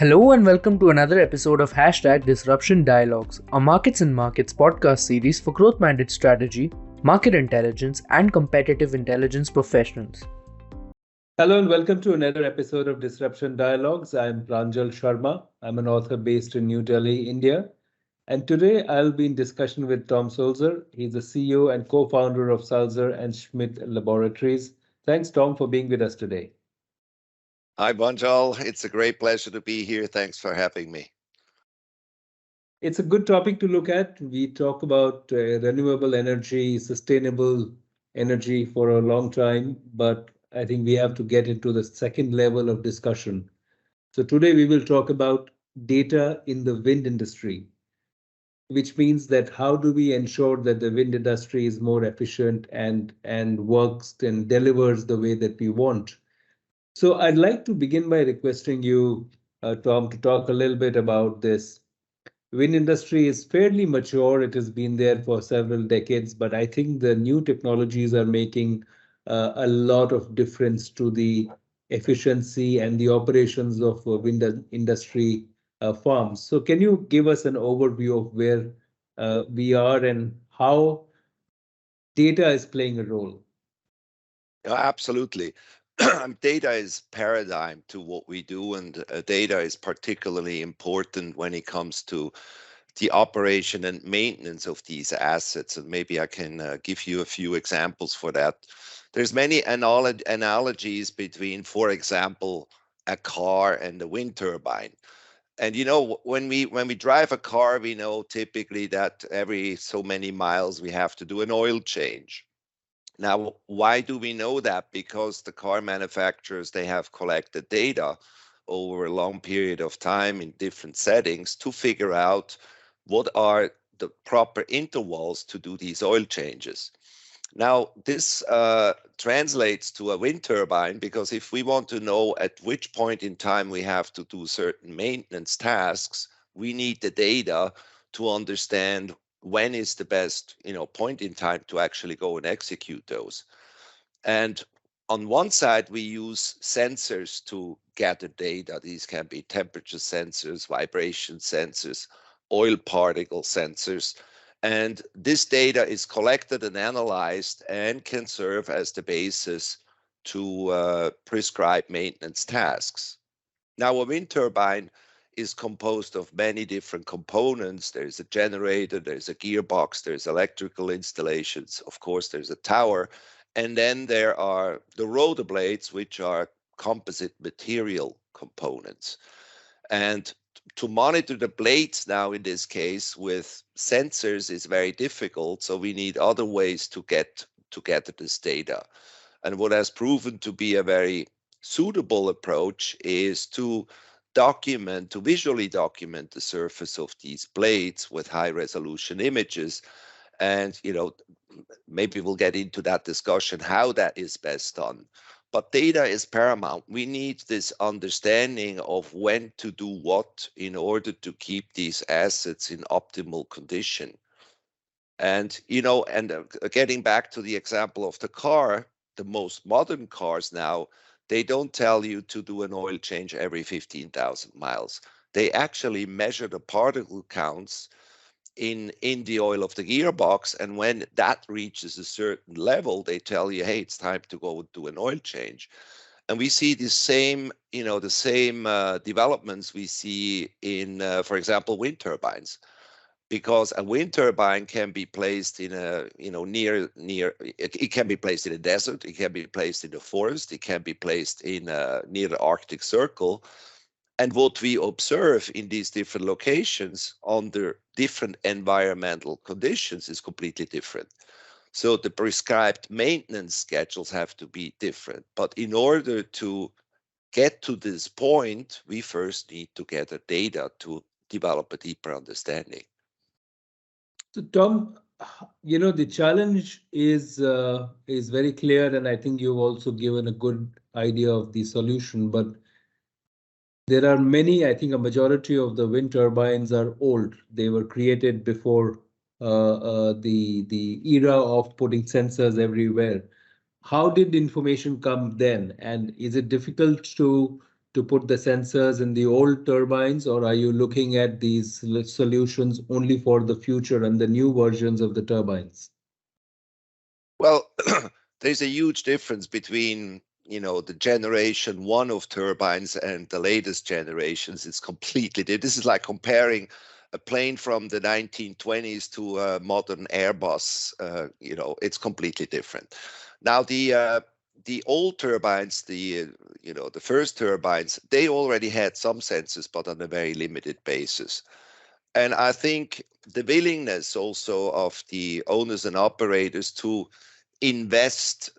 Hello and welcome to another episode of Disruption Dialogues, a Markets and Markets podcast series for growth-minded strategy, market intelligence, and competitive intelligence professionals. Hello and welcome to another episode of Disruption Dialogues. I'm Pranjal Sharma. I'm an author based in New Delhi, India. And today I'll be in discussion with Tom Sulzer. He's the CEO and co-founder of Sulzer and Schmid Laboratories. Thanks, Tom, for being with us today. Hi, Pranjal. It's a great pleasure to be here. Thanks for having me. It's a good topic to look at. We talk about renewable energy, sustainable energy for a long time, but I think we have to get into the second level of discussion. So today we will talk about data in the wind industry, which means that how do we ensure that the wind industry is more efficient and works and delivers the way that we want. So I'd like to begin by requesting you, Tom, to talk a little bit about this. Wind industry is fairly mature. It has been there for several decades, but I think the new technologies are making a lot of difference to the efficiency and the operations of wind industry farms. So can you give us an overview of where we are and how data is playing a role? Absolutely. Data is paradigm to what we do, and data is particularly important when it comes to the operation and maintenance of these assets. And maybe I can give you a few examples for that. There's many analogies between, for example, a car and a wind turbine. And when we drive a car, we know typically that every so many miles we have to do an oil change. Now, why do we know that? Because the car manufacturers, they have collected data over a long period of time in different settings to figure out what are the proper intervals to do these oil changes. Now, this translates to a wind turbine, because if we want to know at which point in time we have to do certain maintenance tasks, we need the data to understand when is the best point in time to actually go and execute those. And on one side, we use sensors to gather data. These can be temperature sensors, vibration sensors, oil particle sensors. And this data is collected and analyzed and can serve as the basis to prescribe maintenance tasks. Now, a wind turbine is composed of many different components. There's a generator, there's a gearbox, there's electrical installations, of course, there's a tower, and then there are the rotor blades, which are composite material components. And to monitor the blades now in this case with sensors is very difficult, so we need other ways to get this data. And what has proven to be a very suitable approach is to visually document the surface of these blades with high resolution images. And maybe we'll get into that discussion how that is best done. But data is paramount. We need this understanding of when to do what in order to keep these assets in optimal condition. And getting back to the example of the car, the most modern cars now, they don't tell you to do an oil change every 15,000 miles. They actually measure the particle counts in the oil of the gearbox, and when that reaches a certain level, they tell you, hey, it's time to go do an oil change. And we see the same developments we see in, for example, wind turbines, because a wind turbine can be placed in a it can be placed in a desert, it can be placed in a forest, it can be placed in near the Arctic Circle. And what we observe in these different locations under different environmental conditions is completely different. So the prescribed maintenance schedules have to be different. But in order to get to this point, we first need to gather data to develop a deeper understanding. So Tom, the challenge is very clear, and I think you've also given a good idea of the solution. But there are many, I think a majority of the wind turbines are old. They were created before the era of putting sensors everywhere. How did information come then? And is it difficult to to put the sensors in the old turbines, or are you looking at these solutions only for the future and the new versions of the turbines? Well, there's a huge difference between, the generation one of turbines and the latest generations. It's completely different. This is like comparing a plane from the 1920s to a modern Airbus. It's completely different. Now, the old turbines, the first turbines, they already had some sensors, but on a very limited basis. And I think the willingness also of the owners and operators to invest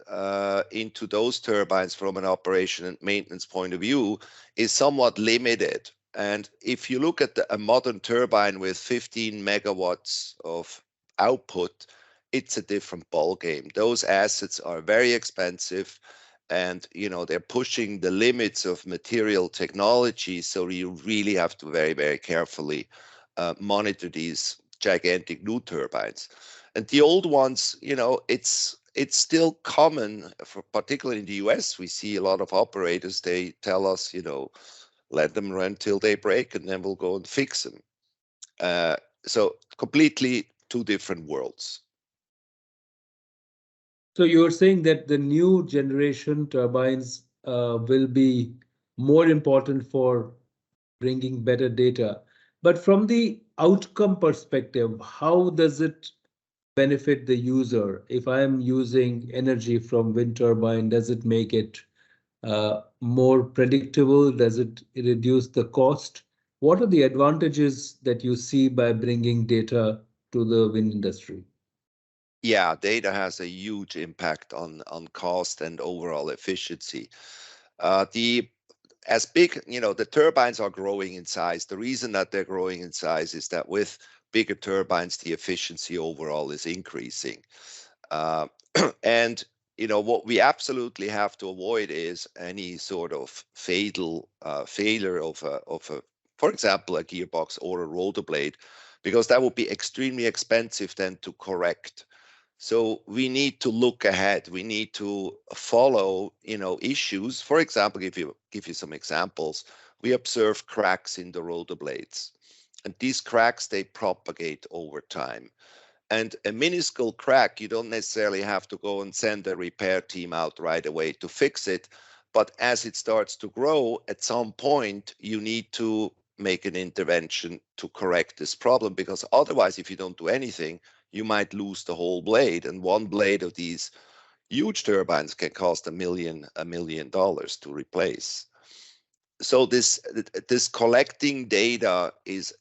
into those turbines from an operation and maintenance point of view is somewhat limited. And if you look at a modern turbine with 15 megawatts of output, it's a different ballgame. Those assets are very expensive, and they're pushing the limits of material technology. So you really have to very, very carefully monitor these gigantic new turbines. And the old ones, it's still common, particularly in the US. We see a lot of operators, they tell us, let them run till they break and then we'll go and fix them. So completely two different worlds. So you're saying that the new generation turbines will be more important for bringing better data. But from the outcome perspective, how does it benefit the user? If I am using energy from wind turbine, does it make it more predictable? Does it reduce the cost? What are the advantages that you see by bringing data to the wind industry? Yeah, data has a huge impact on cost and overall efficiency. The as big, the turbines are growing in size. The reason that they're growing in size is that with bigger turbines, the efficiency overall is increasing. Uh, and what we absolutely have to avoid is any sort of fatal failure of for example, a gearbox or a rotor blade, because that would be extremely expensive then to correct. So we need to look ahead. We need to follow, issues. For example, give you some examples. We observe cracks in the rotor blades, and these cracks, they propagate over time. And a minuscule crack, you don't necessarily have to go and send a repair team out right away to fix it. But as it starts to grow, at some point, you need to make an intervention to correct this problem, because otherwise, if you don't do anything, you might lose the whole blade. And one blade of these huge turbines can cost $1 million to replace. So this collecting data is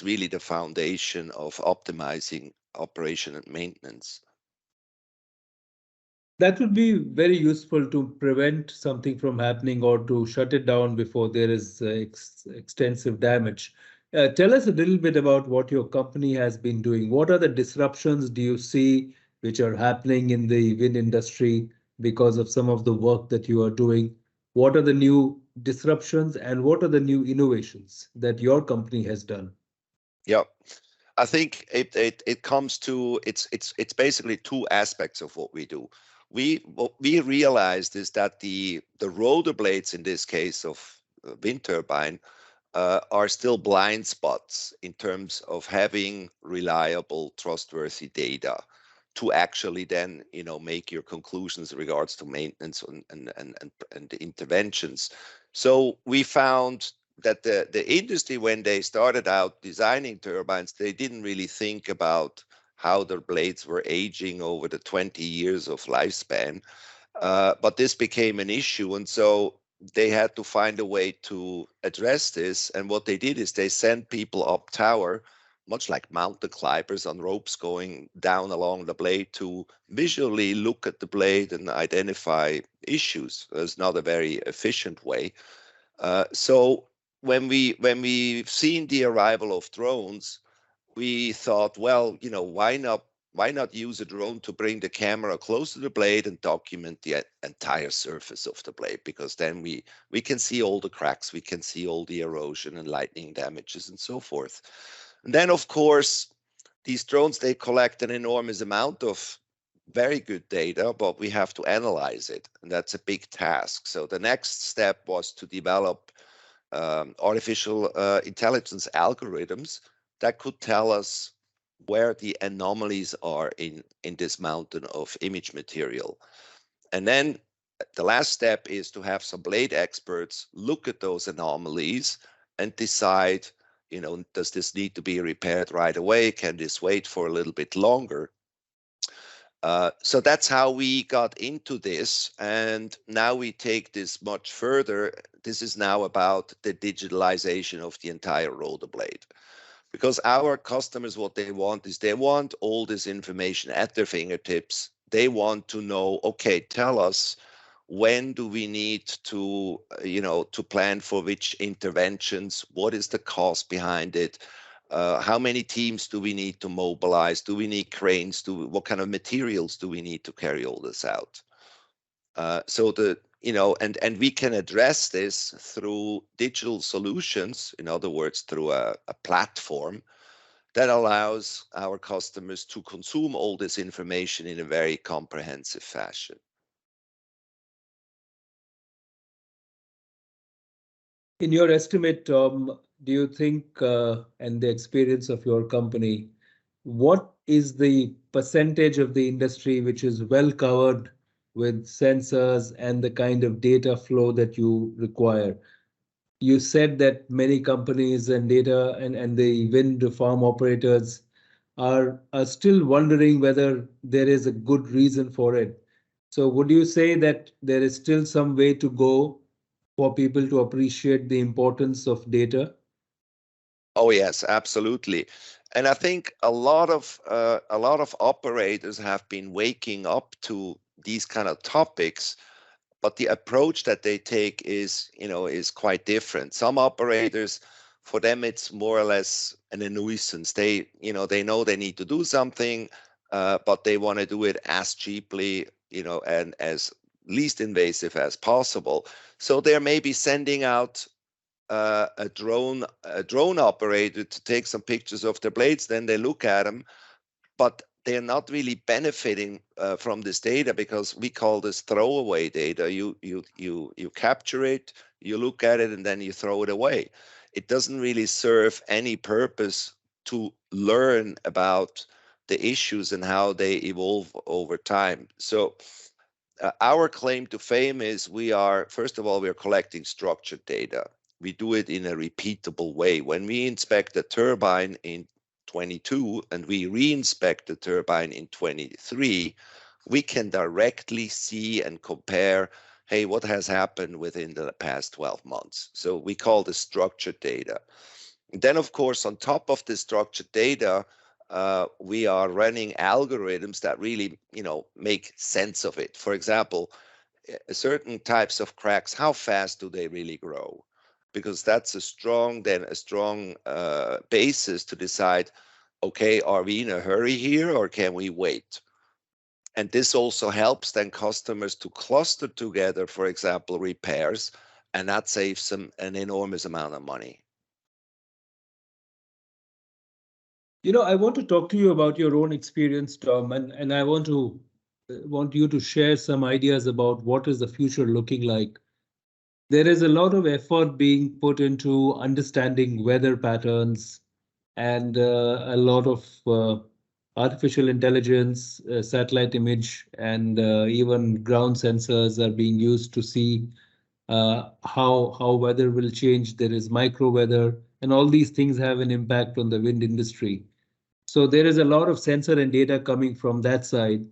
really the foundation of optimizing operation and maintenance. That would be very useful to prevent something from happening or to shut it down before there is extensive damage. Tell us a little bit about what your company has been doing. What are the disruptions do you see which are happening in the wind industry because of some of the work that you are doing? What are the new disruptions and what are the new innovations that your company has done? Yeah, I think it comes to it's basically two aspects of what we do. What we realized is that the rotor blades in this case of wind turbine are still blind spots in terms of having reliable, trustworthy data to actually then, make your conclusions in regards to maintenance and the interventions. So we found that the industry, when they started out designing turbines, they didn't really think about how their blades were aging over the 20 years of lifespan. But this became an issue, and so they had to find a way to address this. And what they did is they sent people up tower, much like mountain climbers on ropes going down along the blade, to visually look at the blade and identify issues. It's not a very efficient way. So when we've seen the arrival of drones, we thought, well, why not use a drone to bring the camera close to the blade and document the entire surface of the blade? Because then we can see all the cracks, we can see all the erosion and lightning damages and so forth. And then, of course, these drones, they collect an enormous amount of very good data, but we have to analyze it, and that's a big task. So the next step was to develop artificial intelligence algorithms that could tell us where the anomalies are in this mountain of image material. And then the last step is to have some blade experts look at those anomalies and decide, does this need to be repaired right away? Can this wait for a little bit longer? So that's how we got into this. And now we take this much further. This is now about the digitalization of the entire rotor blade. Because our customers, what they want is they want all this information at their fingertips. They want to know, okay, tell us, when do we need to, to plan for which interventions? What is the cost behind it? How many teams do we need to mobilize? Do we need cranes? What kind of materials do we need to carry all this out? And we can address this through digital solutions, in other words, through a platform that allows our customers to consume all this information in a very comprehensive fashion. In your estimate, Tom, do you think, and the experience of your company, what is the percentage of the industry which is well covered with sensors and the kind of data flow that you require? You said that many companies and data and the wind farm operators are still wondering whether there is a good reason for it. So would you say that there is still some way to go for people to appreciate the importance of data? Oh yes, absolutely. And I think a lot of operators have been waking up to these kind of topics, but the approach that they take is quite different. Some operators, for them, it's more or less a nuisance. They know they need to do something, but they want to do it as cheaply, and as least invasive as possible. So they're maybe sending out a drone operator to take some pictures of their blades. Then they look at them, but they're not really benefiting from this data, because we call this throwaway data. You capture it, you look at it, and then you throw it away. It doesn't really serve any purpose to learn about the issues and how they evolve over time. So our claim to fame is, first of all, we are collecting structured data. We do it in a repeatable way. When we inspect the turbine in 22 and we re-inspect the turbine in 23, we can directly see and compare, hey, what has happened within the past 12 months. So we call this structured data. Then, of course, on top of the structured data, we are running algorithms that really, make sense of it. For example, certain types of cracks, how fast do they really grow? Because that's a strong basis to decide, okay, are we in a hurry here or can we wait? And this also helps then customers to cluster together, for example, repairs, and that saves them an enormous amount of money. I want to talk to you about your own experience, Tom, and I want you to share some ideas about what is the future looking like. There is a lot of effort being put into understanding weather patterns, and a lot of artificial intelligence, satellite image, and even ground sensors are being used to see how weather will change. There is micro weather, and all these things have an impact on the wind industry. So there is a lot of sensor and data coming from that side.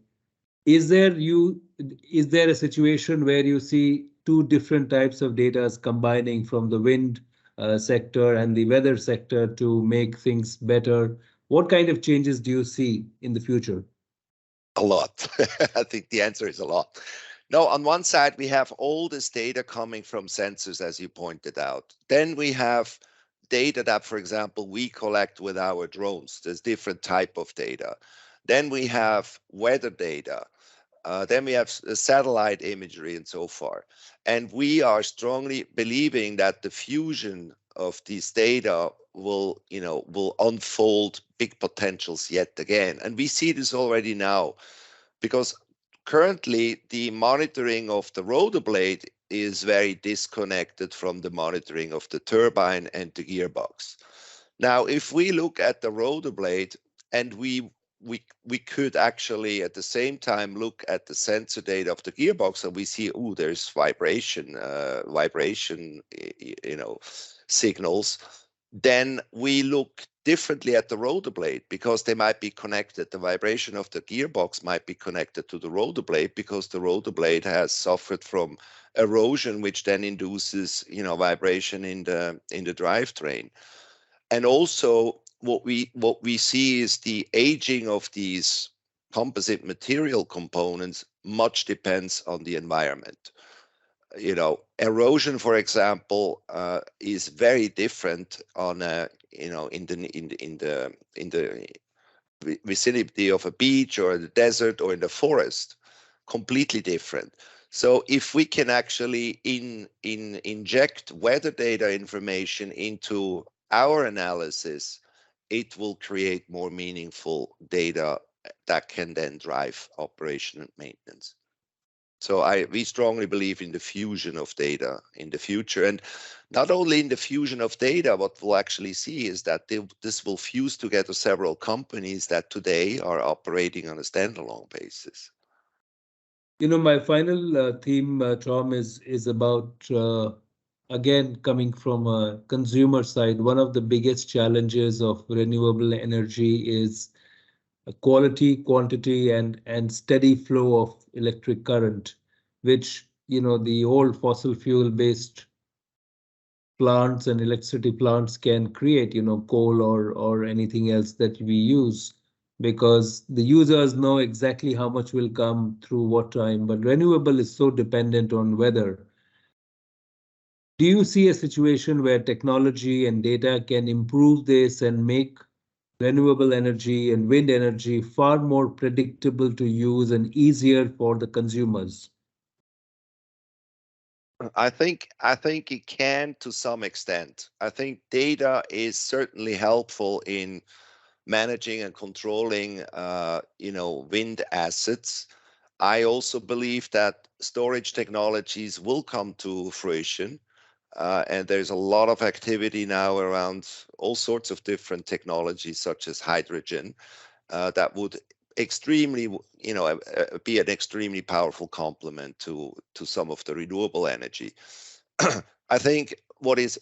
Is there a situation where you see two different types of data combining from the wind sector and the weather sector to make things better? What kind of changes do you see in the future? A lot. I think the answer is a lot. No, on one side, we have all this data coming from sensors, as you pointed out. Then we have data that, for example, we collect with our drones. There's different type of data. Then we have weather data. Then we have satellite imagery and so forth. And we are strongly believing that the fusion of these data will unfold big potentials yet again. And we see this already now, because currently the monitoring of the rotor blade is very disconnected from the monitoring of the turbine and the gearbox. Now, if we look at the rotor blade and we could actually at the same time look at the sensor data of the gearbox, and we see, oh, there's vibration, signals. Then we look differently at the rotor blade because they might be connected. The vibration of the gearbox might be connected to the rotor blade because the rotor blade has suffered from erosion, which then induces, vibration in the drivetrain. And also what we see is the aging of these composite material components much depends on the environment. Erosion, for example, is very different on in the vicinity of a beach or the desert or in the forest, completely different. So if we can actually inject weather data information into our analysis, it will create more meaningful data that can then drive operation and maintenance. So we strongly believe in the fusion of data in the future. And not only in the fusion of data, what we'll actually see is that this will fuse together several companies that today are operating on a standalone basis. My final theme, Tom, is about, again, coming from a consumer side. One of the biggest challenges of renewable energy is quality, quantity, and steady flow of electric current, which the old fossil fuel based plants and electricity plants can create, coal or anything else that we use, because the users know exactly how much will come through what time. But renewable is so dependent on weather. Do you see a situation where technology and data can improve this and make renewable energy and wind energy far more predictable to use and easier for the consumers? I think it can to some extent. I think data is certainly helpful in managing and controlling wind assets. I also believe that storage technologies will come to fruition. And there's a lot of activity now around all sorts of different technologies, such as hydrogen, that would extremely, be an extremely powerful complement to some of the renewable energy. I think what is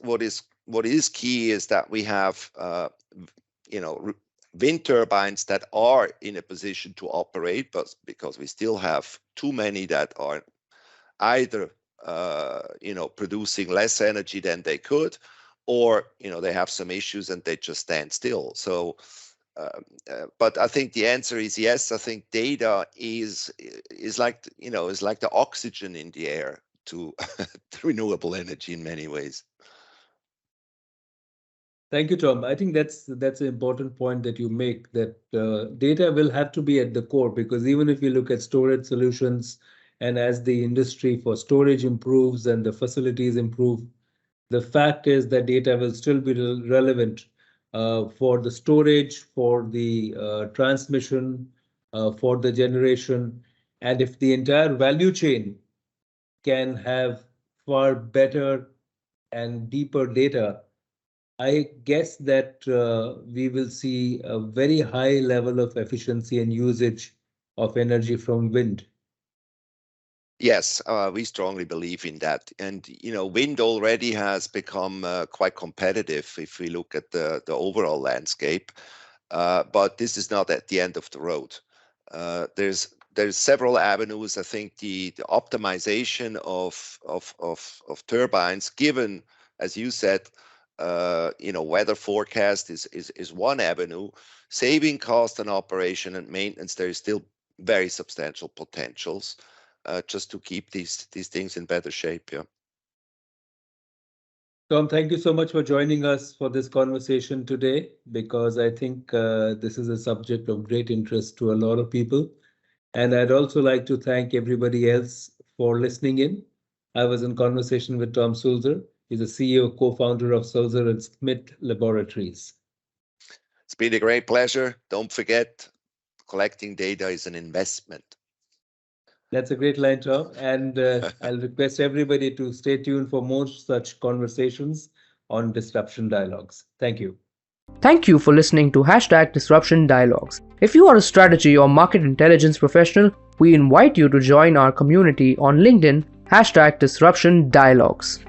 key is that we have, wind turbines that are in a position to operate, but because we still have too many that are either producing less energy than they could, or they have some issues and they just stand still. So but I think the answer is yes. I think data is like the oxygen in the air to renewable energy in many ways. Thank you, Tom. I think that's an important point that you make, that data will have to be at the core, because even if you look at storage solutions, and as the industry for storage improves and the facilities improve, the fact is that data will still be relevant for the storage, for the transmission, for the generation. And if the entire value chain can have far better and deeper data, I guess that we will see a very high level of efficiency and usage of energy from wind. Yes, we strongly believe in that. And, wind already has become quite competitive if we look at the overall landscape. But this is not at the end of the road. There's several avenues. I think the optimization of turbines, given, as you said, weather forecast is one avenue. Saving cost and operation and maintenance, there is still very substantial potentials just to keep these things in better shape. Yeah. Tom, thank you so much for joining us for this conversation today, because I think this is a subject of great interest to a lot of people. And I'd also like to thank everybody else for listening in. I was in conversation with Tom Sulzer. He's a CEO, co-founder of Sulzer and Schmid Laboratories. It's been a great pleasure. Don't forget, collecting data is an investment. That's a great line, Tom. And I'll request everybody to stay tuned for more such conversations on Disruption Dialogues. Thank you. Thank you for listening to #Disruption Dialogues. If you are a strategy or market intelligence professional, we invite you to join our community on LinkedIn #Disruption Dialogues.